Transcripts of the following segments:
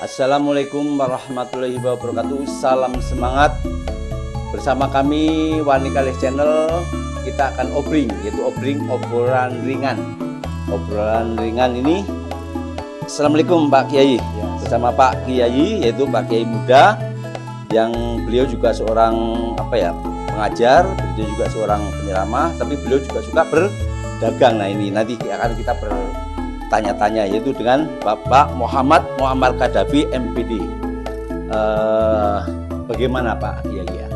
Assalamualaikum warahmatullahi wabarakatuh. Salam semangat. Bersama kami Warni Kalih Channel, kita akan yaitu obrolan ringan. Obrolan ringan ini, Assalamualaikum Pak Kiai. Bersama Pak Kiai, yaitu Pak Kiai muda, yang beliau juga seorang pengajar, beliau juga seorang penyeramah, tapi beliau juga suka berdagang. Nah ini nanti akan kita tanya-tanya, yaitu dengan Bapak Muhammad Muammar Qaddafi MPD. Bagaimana Pak Kiai ya?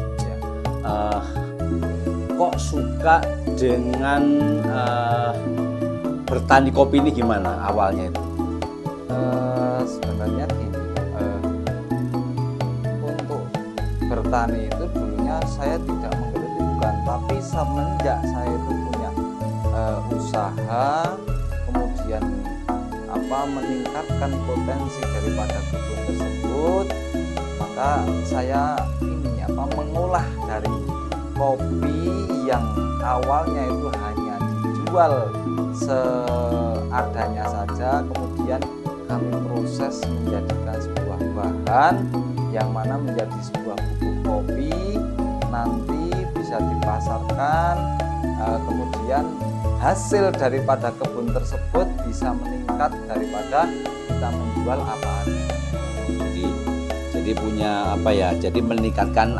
Kok suka dengan bertani kopi ini, gimana awalnya itu? Sebenarnya gini, untuk bertani itu dulunya saya tidak menggeluti, bukan, tapi semenjak saya itu punya usaha, kemudian meningkatkan potensi daripada kebun tersebut, maka saya mengolah dari kopi yang awalnya itu hanya dijual seadanya saja, kemudian kami proses menjadikan sebuah bahan yang mana menjadi sebuah bubuk kopi, nanti bisa dipasarkan, kemudian hasil daripada kebun tersebut bisa meningkat daripada kita menjual apa adanya. Jadi punya jadi meningkatkan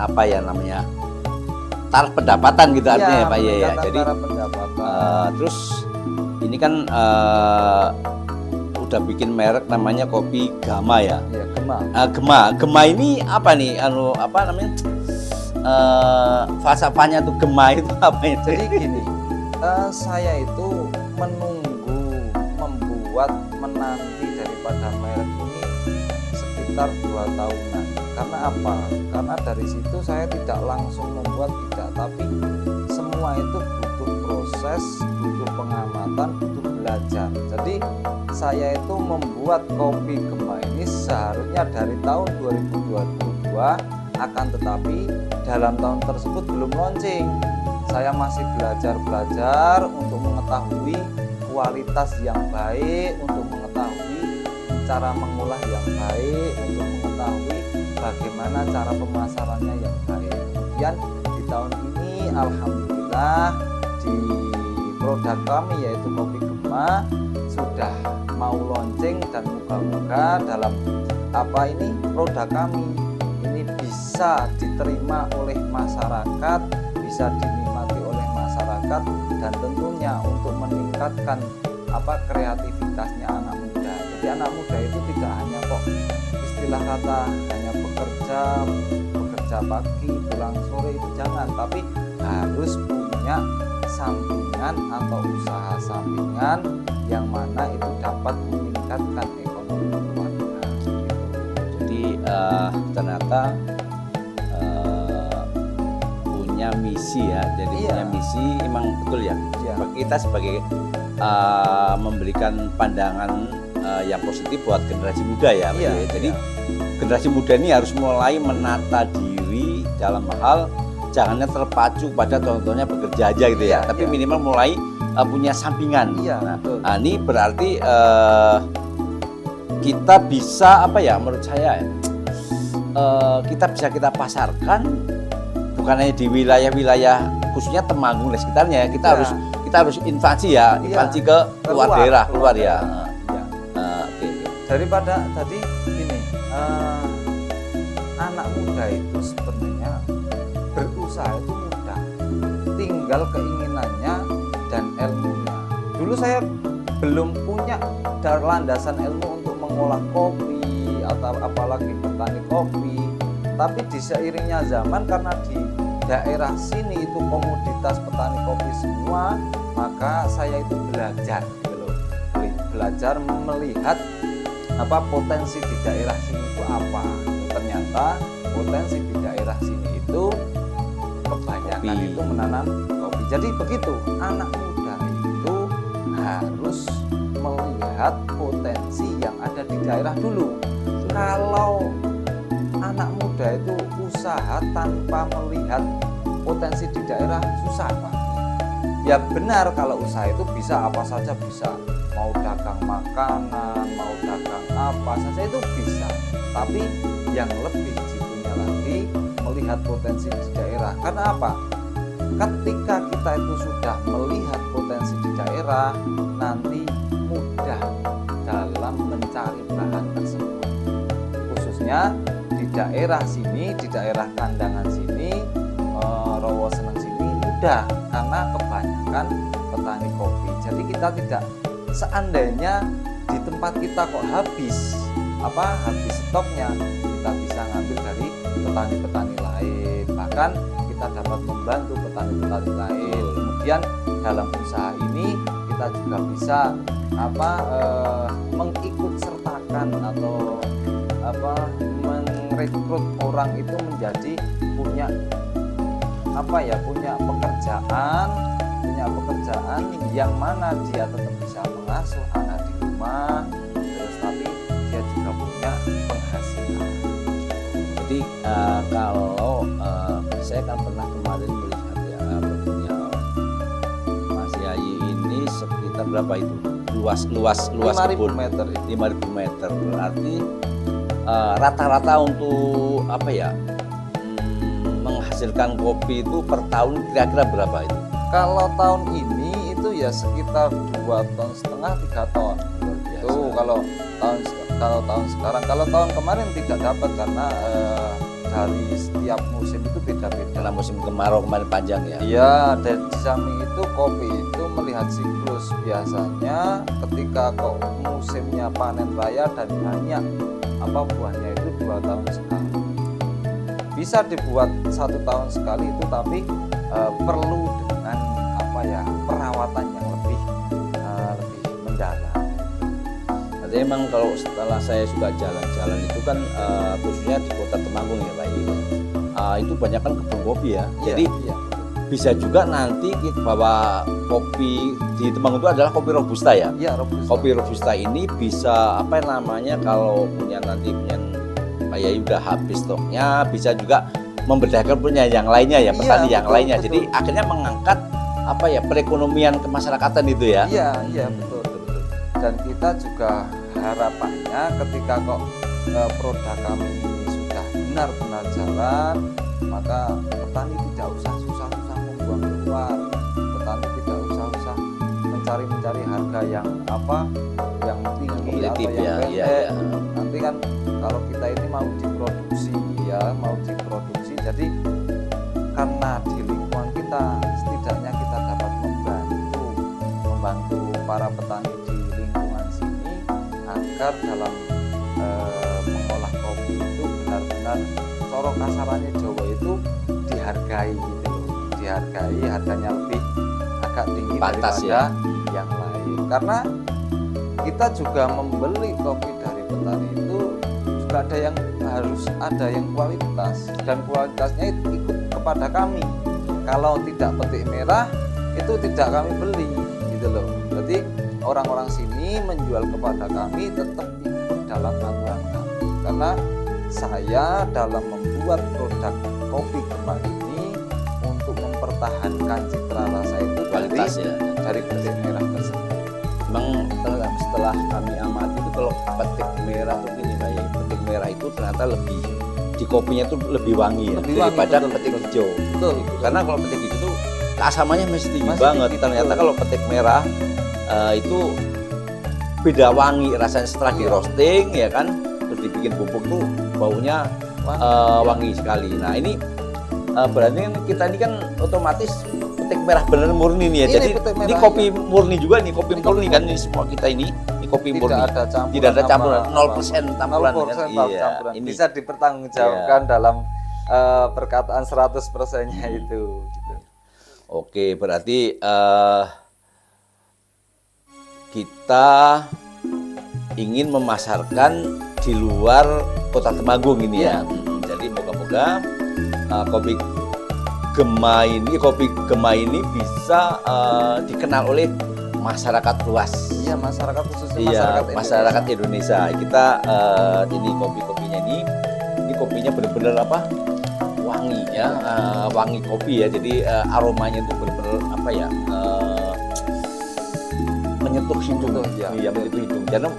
taraf pendapatan gitu artinya ya Pak ya. Jadi terus ini kan udah bikin merek namanya kopi Gama ya. Gema. Gema ini apa nih falsafahnya tuh Gema itu apa ya? Jadi gini, saya itu menanti daripada merek ini sekitar 2 tahunan. Karena apa? Karena dari situ saya tidak langsung membuat, tapi semua itu butuh proses, butuh pengamatan, butuh belajar. Jadi saya itu membuat kopi Gema ini seharusnya dari tahun 2022, akan tetapi dalam tahun tersebut belum launching. Saya masih belajar untuk mengetahui kualitas yang baik, untuk mengetahui cara mengolah yang baik, untuk mengetahui bagaimana cara pemasarannya yang baik. Kemudian di tahun ini alhamdulillah di produk kami yaitu kopi Gema sudah mau launching, dan moga-moga dalam produk kami ini bisa diterima oleh masyarakat, bisa dinikmati oleh masyarakat, dan tentunya untuk meningkatkan kreativitasnya anak muda. Jadi anak muda itu tidak hanya istilah kata hanya bekerja pagi pulang sore, itu jangan, tapi harus punya sampingan atau usaha sampingan yang mana itu dapat meningkatkan ekonomi keluarga. Jadi ternyata punya misi ya. Jadi punya misi, emang betul ya. Kita sebagai memberikan pandangan yang positif buat generasi muda ya. Jadi generasi muda ini harus mulai menata diri dalam hal jangannya terpacu pada contohnya bekerja aja gitu ya. Tapi minimal mulai punya sampingan. Nah, ini berarti kita bisa menurut saya kita pasarkan bukan hanya di wilayah-wilayah khususnya Temanggung dan sekitarnya. Kita harus invasi ke luar keluar ya. Daripada tadi gini, anak muda itu sebenarnya berusaha itu mudah, tinggal keinginannya dan ilmunya. Dulu saya belum punya landasan ilmu untuk mengolah kopi atau apalagi bertani kopi, tapi di seiringnya zaman, karena di daerah sini itu komoditas petani kopi semua, maka saya itu belajar melihat potensi di daerah sini itu apa. Ternyata potensi di daerah sini itu kebanyakan itu menanam kopi. Jadi begitu, anak muda itu harus melihat potensi yang ada di daerah dulu. Kalau anak muda itu usaha tanpa melihat potensi di daerah, susah Pak. Ya benar, kalau usaha itu bisa apa saja bisa, mau dagang makanan, mau dagang apa saja itu bisa. Tapi yang lebih jitunya lagi melihat potensi di daerah. Karena apa? Ketika kita itu sudah melihat potensi di daerah, nanti mudah dalam mencari bahan tersebut. Khususnya di daerah sini, di daerah Kandangan sini, Rowo Seneng sini mudah karena kebanyakan petani kopi. Jadi kita tidak, seandainya di tempat kita kok habis stoknya, kita bisa ngambil dari petani-petani lain, bahkan kita dapat membantu petani-petani lain. Kemudian dalam usaha ini kita juga bisa mengikut sertakan atau merekrut orang itu menjadi punya pekerjaan yang mana dia tetap bisa mengasuh anak di rumah, terus tapi dia juga punya penghasilan. Jadi kalau saya kan pernah kemarin melihat ya punya Mas Yayi ini sekitar berapa itu luas 5.000 kebun meter. 5.000 meter, berarti rata-rata untuk menghasilkan kopi itu per tahun kira-kira berapa itu? Kalau tahun ini itu ya sekitar 2,5 ton 3 ton. Itu kalau tahun sekarang. Kalau tahun kemarin tidak dapat karena dari setiap musim itu beda-beda. Karena musim kemarau kemarin panjang ya. Iya, dan di samping itu kopi itu melihat siklus. Biasanya ketika kok musimnya panen raya dan banyak buahnya itu 2 tahun sekali. Bisa dibuat 1 tahun sekali itu, tapi perlu dengan perawatan yang lebih mendalam. Jadi emang kalau setelah saya suka jalan-jalan itu kan khususnya di Kota Temanggung ya Pak, itu banyak kan kebun kopi ya. Jadi bisa juga nanti kita bawa kopi di Temanggung itu adalah kopi robusta ya. Iya, robusta. Kopi robusta ini bisa kalau punya kayak udah habis stoknya, bisa juga membedakan punya yang lainnya ya, petani yang lainnya. Betul. Jadi akhirnya mengangkat perekonomian kemasyarakatan itu ya. Iya, betul. Dan kita juga harapannya ketika kok produk kami ini sudah benar-benar jalan, maka petani tidak usah susah-susah membuang keluar, petani tidak usah mencari harga yang tinggi atau yang pendek. Nanti kan kalau kita ini mau diproduksi, jadi karena di lingkungan kita setidaknya kita dapat membantu para petani di lingkungan sini agar dalam mengolah kopi itu benar-benar corok kasarannya Jawa itu dihargai gitu loh. Harganya lebih agak tinggi Pantas daripada yang lain. Karena kita juga membeli kopi dari petani itu juga ada yang kualitas, dan kualitasnya itu ikut kepada kami. Kalau tidak petik merah itu tidak kami beli gitu loh. Jadi orang-orang sini menjual kepada kami tetap ikut dalam aturan kami. Karena saya dalam membuat produk kopi Kemang ini untuk mempertahankan citra rasa itu dari petik merah tersebut. Memang setelah kami amati itu kalau petik merah tuh gini Pak, petik merah itu ternyata di kopinya itu lebih wangi daripada petik hijau. Betul. Karena kalau petik hijau itu keasamannya masih tinggi banget. Ternyata kalau petik merah itu beda wangi rasanya setelah di roasting ya kan, terus dibikin bubuk tuh baunya wangi sekali. Nah ini berarti kita ini kan otomatis petik merah benar murni nih ya. Jadi ini kopi murni juga nih, kopi murni kan ini semua kita ini kopi murni. Tidak ada campuran, 0% campuran. 0% campuran. Ini bisa dipertanggungjawabkan dalam perkataan 100%-nya itu. Gitu. Oke, berarti kita ingin memasarkan di luar Kota Temanggung ini ya. Jadi moga-moga kopi Gema ini bisa dikenal oleh masyarakat luas. Iya, masyarakat khususnya masyarakat Indonesia. Kita ini kopinya ini kopinya benar-benar wangi ya, wangi kopi ya. Jadi aromanya itu benar-benar menyentuh hidung. Iya. Iya, menyentuh hidung. Dan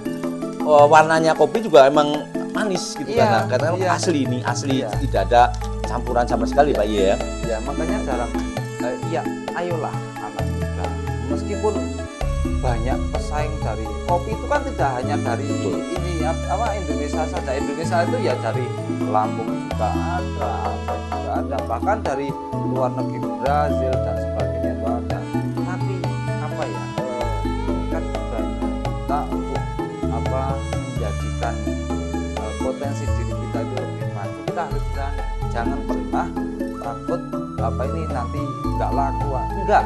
warnanya kopi juga emang manis gitu, Iya, karena iya. asli nih, asli, Iya. tidak ada campuran sama sekali, Pak ya. Ya makanya jarang. Ya ayolah anak muda. Meskipun banyak pesaing dari kopi itu kan tidak hanya dari Betul. ini apa Indonesia saja. Indonesia itu ya dari Lampung juga ada, Aceh juga ada, bahkan dari luar negeri Brazil dan sebagainya itu ada. Tapi apa ya? Kan banyak kita untuk apa menjadikan potensi diri kita itu lebih maju. Kita harus berani. Jangan pernah takut apa ini nanti nggak laku. Enggak,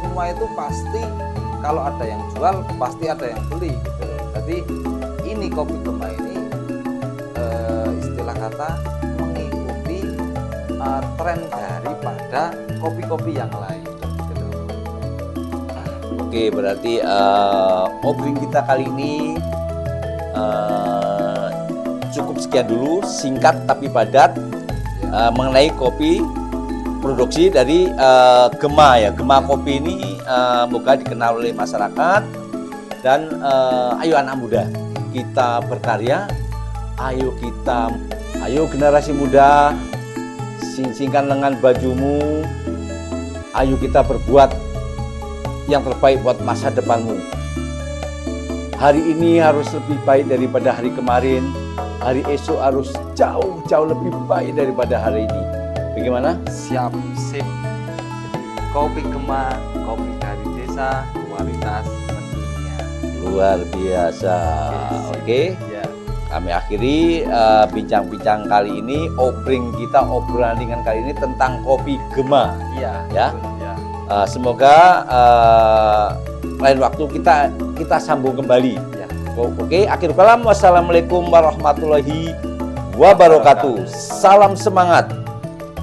semua itu pasti kalau ada yang jual pasti ada yang beli gitu. Jadi ini kopi Gema ini istilah kata mengikuti tren daripada kopi-kopi yang lain gitu. Oke, berarti obring kita kali ini cukup sekian dulu, singkat tapi padat, mengenai kopi produksi dari Gema ya. Gema kopi ini moga dikenal oleh masyarakat. Dan ayo anak muda, kita berkarya, ayo generasi muda, singkan lengan bajumu, ayo kita berbuat yang terbaik buat masa depanmu. Hari ini harus lebih baik daripada hari kemarin, hari esok harus jauh lebih baik daripada hari ini. Bagaimana? Siap, sip. Jadi kopi Gema, kopi dari desa, kualitas mendunia. Luar biasa. Oke. Ya. Kami akhiri bincang-bincang kali ini, obrolan ringan kali ini tentang kopi Gema. Iya. Ya. Betul, ya. Semoga lain waktu kita sambung kembali. Ya. Oke, akhir kalam, wassalamualaikum warahmatullahi wabarakatuh. Salam semangat.